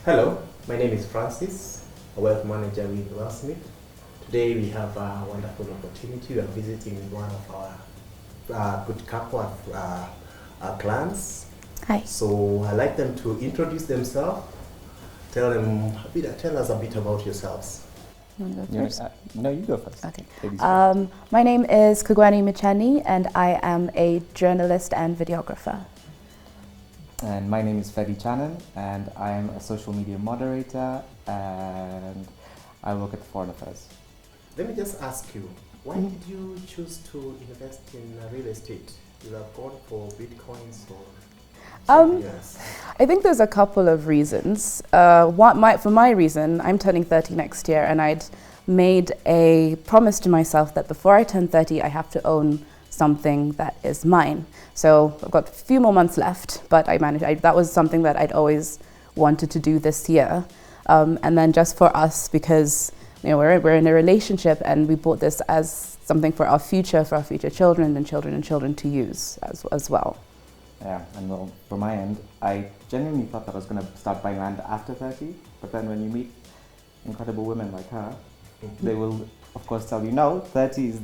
Hello, my name is Francis, a wealth manager with Wealthsmith. Today we have a wonderful opportunity. We are visiting one of our good couple of our clients. Hi. So I'd like them to introduce themselves. Tell us a bit about yourselves. You want to go first? No, you go first. Okay. Ladies My name is Kugwani Michani, and I am a journalist and videographer. And my name is Fedhi and I am a social media moderator and I work at Foreign Affairs. Let me just ask you, why did you choose to invest in real estate? You have gone for Bitcoins or something else? I think there's a couple of reasons. For my reason, I'm turning 30 next year, and I'd made a promise to myself that before I turn 30, I have to own something that is mine. So I've got a few more months left, but that was something that I'd always wanted to do this year. And then just for us, because we're in a relationship, and we bought this as something for our future children and children to use as well. Yeah, and well, from my end, I genuinely thought that I was going to start buying land after 30, but then when you meet incredible women like her, they will, of course, tell you, no, 30 is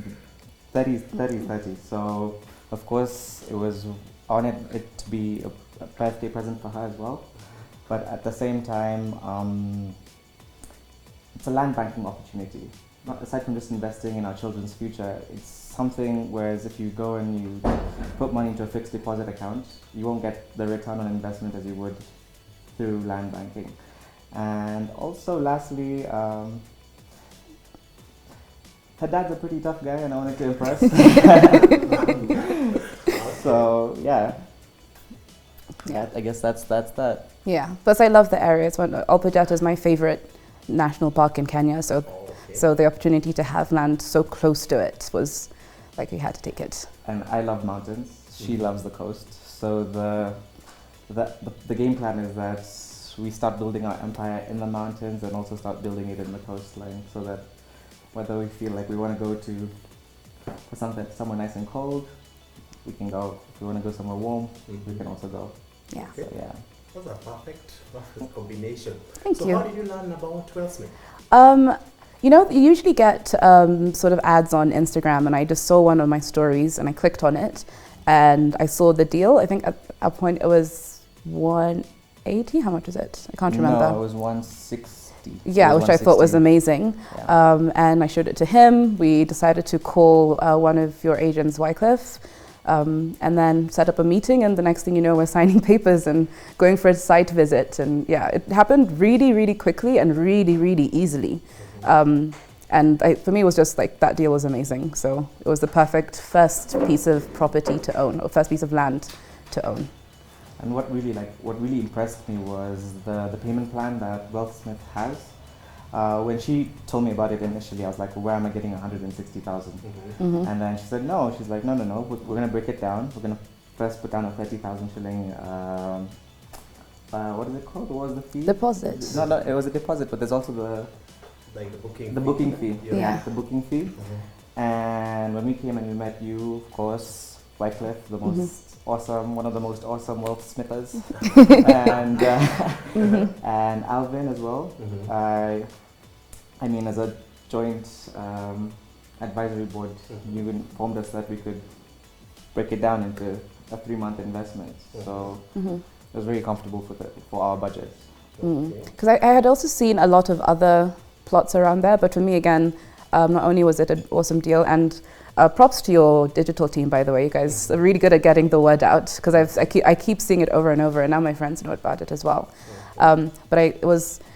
30. So, of course, it was on it to be a birthday present for her as well. But at the same time, it's a land banking opportunity. Not aside from just investing in our children's future, it's something whereas if you go and you put money into a fixed deposit account, you won't get the return on investment as you would through land banking. And also lastly, her dad's a pretty tough guy and I wanted to impress. So yeah, I guess that's that. Yeah, plus I love the area. Olpejata is my favorite national park in Kenya, so the opportunity to have land so close to it was like we had to take it. And I love mountains. She loves the coast. So the game plan is that we start building our empire in the mountains and also start building it in the coastline, so that whether we feel like we want to go for somewhere nice and cold, we can go. If we want to go somewhere warm, we can also go. Yeah. Okay. So, yeah. That's a perfect combination. Thank you. So how did you learn about Wealthsmith? You usually get sort of ads on Instagram, and I just saw one of my stories and I clicked on it and I saw the deal. I think at a point it was 180. How much was it? I can't remember. No, it was 160. Yeah, which I thought was amazing. Yeah. And I showed it to him. We decided to call one of your agents, Wycliffe, and then set up a meeting, and the next thing you know, we're signing papers and going for a site visit. And yeah, it happened really, really quickly and really, really easily. For me, it was just like that deal was amazing. So it was the perfect first piece of property to own, or first piece of land to own. And what really impressed me was the payment plan that Wealthsmith has. When she told me about it initially, I was like, where am I getting 160,000? And then she said, no. She's like, no, we're going to break it down. We're going to first put down a 30,000 shilling, what is it called? What was the fee? Deposit. No, it was a deposit, but there's also the booking fee. Yeah. The booking fee. And when we came and we met you, of course, Wycliffe, the most one of the most awesome wealthsmithers, and Alvin as well. I mean, as a joint advisory board, you informed us that we could break it down into a 3-month investment. So it was very comfortable for our budget. Because I had also seen a lot of other plots around there, but for me, again, not only was it an awesome deal, and props to your digital team, by the way. You guys are really good at getting the word out, because I keep seeing it over and over, and now my friends know about it as well.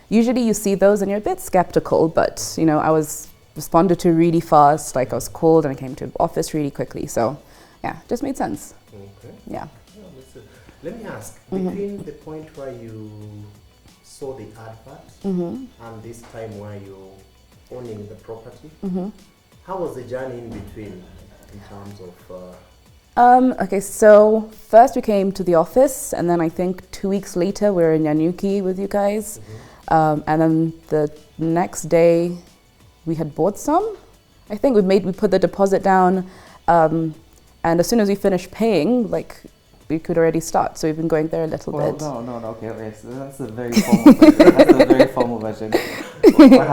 Usually you see those and you're a bit skeptical, but I was responded to really fast. Like I was called and I came to office really quickly. So yeah, just made sense. Okay. Yeah. Let me ask, between the point where you saw the advert and this time where you're owning the property, how was the journey in between in terms of... Okay, so first we came to the office, and then I think 2 weeks later we were in Yanuki with you guys. And then the next day we had bought some. I think we put the deposit down, and as soon as we finished paying, like we could already start. So we've been going there a little bit. No. Okay. So that's a very formal version. That's a very formal version. What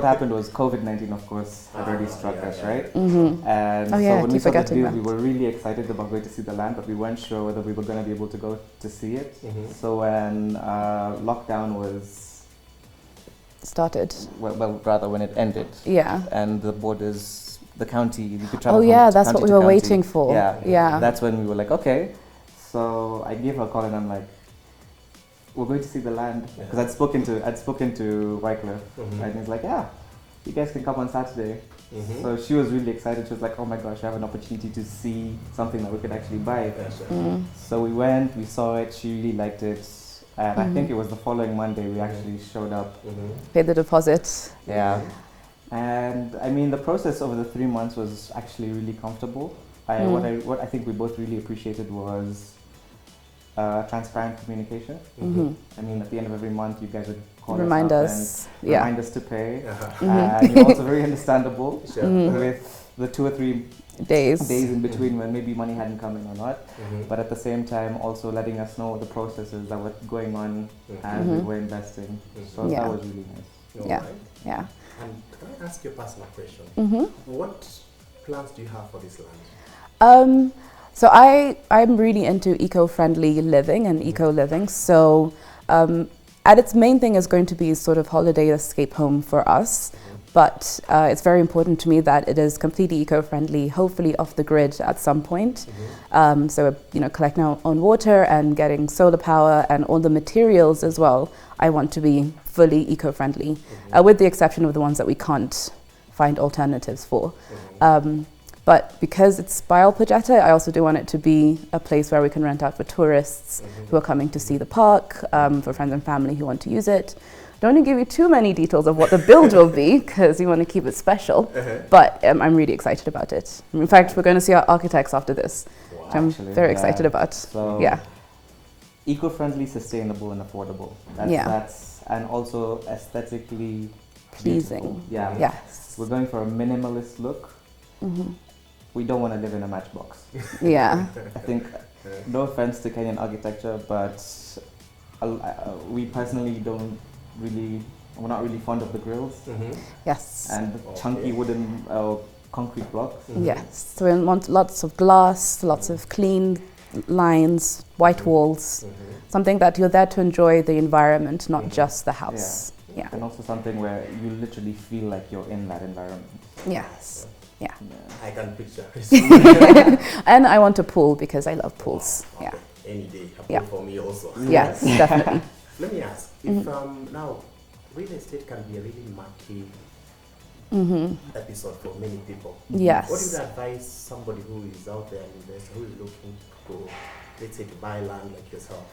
happened was COVID-19, of course, had already struck us, right? Mm-hmm. And Oh, yeah, so when we keep saw the forgetting deal, that. we were really excited about going to see the land, but we weren't sure whether we were going to be able to go to see it. Mhm. So when lockdown was Started. well, rather when it ended, Yeah. and the borders, the county, you could travel. Oh from yeah, that's county what we to were county. waiting for. Yeah, Yeah. That's when we were like, okay. So I gave her a call and I'm like, we're going to see the land, because I'd spoken to Wycliffe, Mhm. and he's like, yeah, you guys can come on Saturday. Mhm. So she was really excited. She was like, oh my gosh, I have an opportunity to see something that we could actually buy. Yeah, sure. Mm. So we went, we saw it, she really liked it, and I think it was the following Monday we actually showed up. Mhm. Pay the deposit. Yeah. And I mean, the process over the 3 months was actually really comfortable. What I think we both really appreciated was transparent communication. Mhm. I mean, at the end of every month, you guys would call Remind us up us. and Yeah. remind us to pay. Uh-huh. And you're also very understandable Sure. Mhm. with the 2 or 3 Days. days in between when maybe money hadn't come in or not. Mhm. But at the same time, also letting us know the processes that were going on as we Mhm. were investing. So Yeah. that was really nice. All Yeah. right. Yeah. And can I ask you a personal question? Mm-hmm. What plans do you have for this land? So I'm really into eco-friendly living and eco-living. So at its main thing is going to be sort of holiday escape home for us. But it's very important to me that it is completely eco-friendly, hopefully off the grid at some point. So, collecting our own water and getting solar power and all the materials as well, I want to be fully eco-friendly, with the exception of the ones that we can't find alternatives for. But because it's by Alpagetta, I also do want it to be a place where we can rent out for tourists who are coming to see the park, for friends and family who want to use it. Don't want to give you too many details of what the build will be, because we want to keep it special. But I'm really excited about it. In fact, we're going to see our architects after this, which I'm Actually, very yeah. excited about. So Yeah. eco-friendly, sustainable, and affordable. That's and also aesthetically Pleasing. beautiful. Yeah. Yes. We're going for a minimalist look. Hmm. We don't want to live in a matchbox. Yeah. I think, no offense to Kenyan architecture, but we personally we're not really fond of the grills Yes. and chunky wooden concrete blocks. Yes. So we want lots of glass, lots of clean lines, white walls, something that you're there to enjoy the environment, not just the house. Yeah. And also something where you literally feel like you're in that environment. Yes. Yeah. I can picture. And I want a pool because I love pools. Okay. Yeah. Any day, a pool Yeah. for me also. Yes, definitely. Let me ask, if now real estate can be a really murky episode for many people. Yes. What would you advise somebody who is out there, an investor who is looking to, let's say, to buy land like yourself?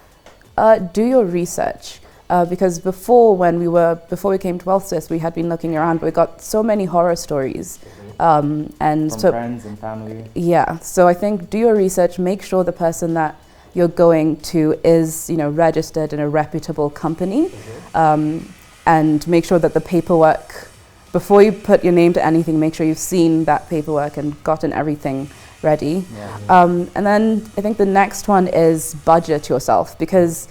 Do your research. Because before we came to Wealthsmith, we had been looking around, but we got so many horror stories. And From so, friends and family. yeah, so I think do your research, make sure the person that you're going to is, registered in a reputable company, and make sure that the paperwork, before you put your name to anything, make sure you've seen that paperwork and gotten everything ready. Yeah. And then I think the next one is budget yourself, because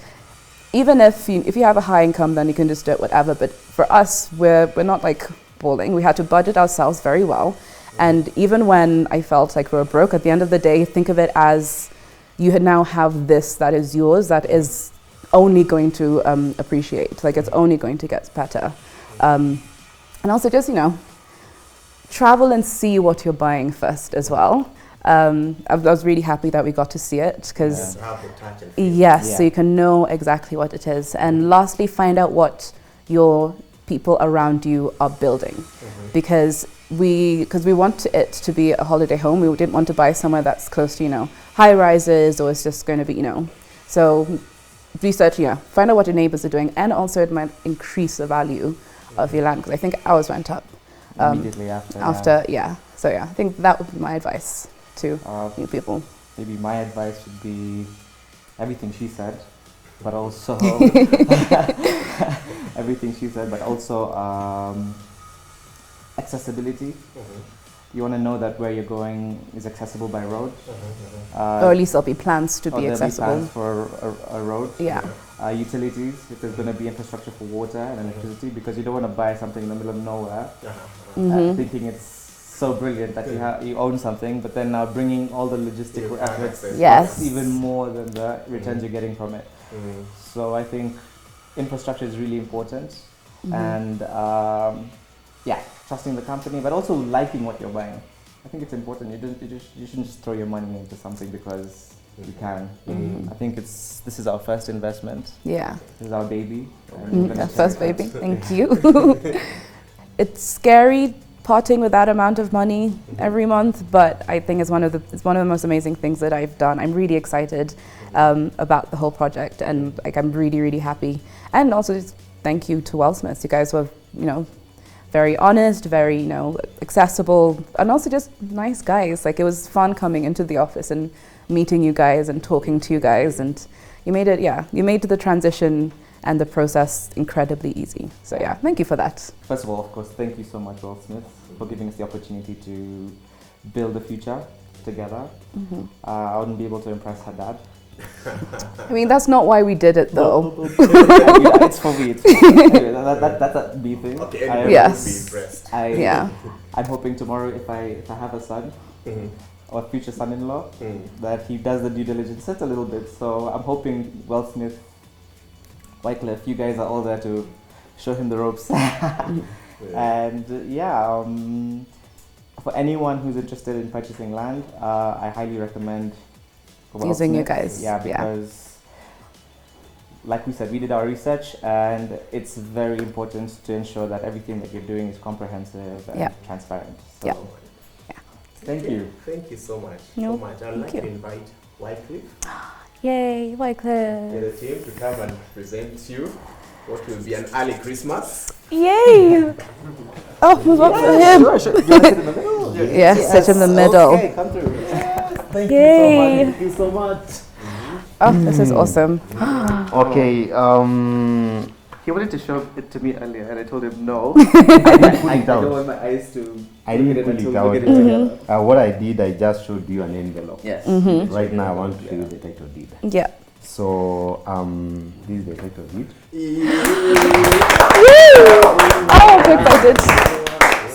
even if you have a high income, then you can just do it whatever. But for us, we're not like balling. We had to budget ourselves very well. And even when I felt like we were broke, at the end of the day, think of it as you now have this that is yours, that is only going to appreciate. Like it's only going to get better. And also just, travel and see what you're buying first as well. I was really happy that we got to see it because Have the touch and feel. yes, so you can know exactly what it is. And lastly, find out what your people around you are building, because we want it to be a holiday home. We didn't want to buy somewhere that's close to high rises, or it's just going to be So research, find out what your neighbors are doing, and also it might increase the value of your land, because I think ours went up Immediately after. So I think that would be my advice to new people. Maybe my advice would be everything she said, but also everything she said, but also accessibility. you want to know that where you're going is accessible by road. Or at least there'll be plans to or be there'll accessible. Be plans for a road. Yeah. Utilities, if there's going to be infrastructure for water and electricity, because you don't want to buy something in the middle of nowhere, thinking it's so brilliant that you own something, but then now bringing all the logistical efforts, Yes. even more than the returns you're getting from it. So I think infrastructure is really important, and trusting the company, but also liking what you're buying. I think it's important. You shouldn't just throw your money into something because you can. I think this is our first investment. Yeah. This is our baby. First baby. Thank you. It's scary parting with that amount of money every month, but I think it's one of the most amazing things that I've done. I'm really excited about the whole project, and like I'm really, really happy. And also just thank you to Wealthsmith. You guys were, very honest, very, accessible, and also just nice guys. Like it was fun coming into the office and meeting you guys and talking to you guys, and you made the transition and the process incredibly easy. So yeah, thank you for that. First of all, of course, thank you so much, Wealthsmith, for giving us the opportunity to build a future together. I wouldn't be able to impress her dad. I mean, that's not why we did it, though. It's for me. Anyway, that's a me thing. Okay, yes. be impressed. I'm hoping tomorrow, if I have a son or future son-in-law, that he does the due diligence just a little bit. So I'm hoping Wealthsmith, Wycliffe, you guys are all there to show him the ropes. And for anyone who's interested in purchasing land, I highly recommend using you guys. Yeah, because like we said, we did our research, and it's very important to ensure that everything that you're doing is comprehensive and transparent. So thank you. Thank you so much. No, I'd like to invite Wycliffe. Yay, Wycliffe. The team to come and present you what will be an early Christmas. Yay! Oh, move up for him. Sure. You want to sit in the middle? Yes, sit in the middle. Okay, come through. Yay! Thank you so much. Oh, this is awesome. Okay, he wanted to show it to me earlier, and I told him no. I don't want my eyes to. I didn't put it down. What I did, I just showed you an envelope. Yes. Right now, I want to show you the title deed. Yeah. So, this is the title deed. Oh, I'm excited.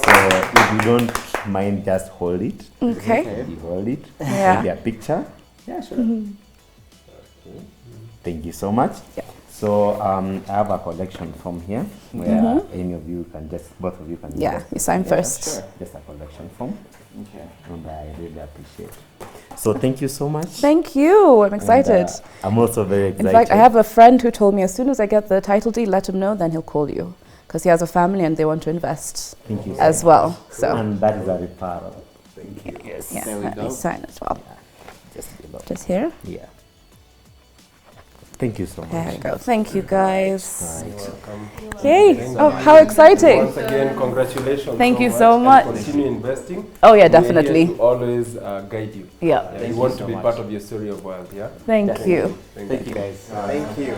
So, if you don't mind, just hold it. Okay. You hold it. Yeah. Maybe a picture. Yeah, sure. Thank you so much. Yeah. So, I have a collection form here where any of you can both of you can You sign first. Sure. just a collection form. Okay. And I really appreciate it. So thank you so much. Thank you. I'm excited. And, I'm also very excited. In fact, I have a friend who told me as soon as I get the title deed, let him know, then he'll call you. Because he has a family and they want to invest Thank you as well. So And that is a referral. Thank you. Yes. yeah, There we let me go. sign as well. Just below. Just here. Yeah. Thank you so much. There we go. Thank you, guys. Right. Welcome. Yay! Oh, how exciting! Once again, congratulations. Thank you so much. And continue investing. Oh yeah, We're here definitely. to always guide you. Yeah. We Thank want you to so be much. part of your story of wealth. Yeah. Thank you. Thank you, guys. Thank you.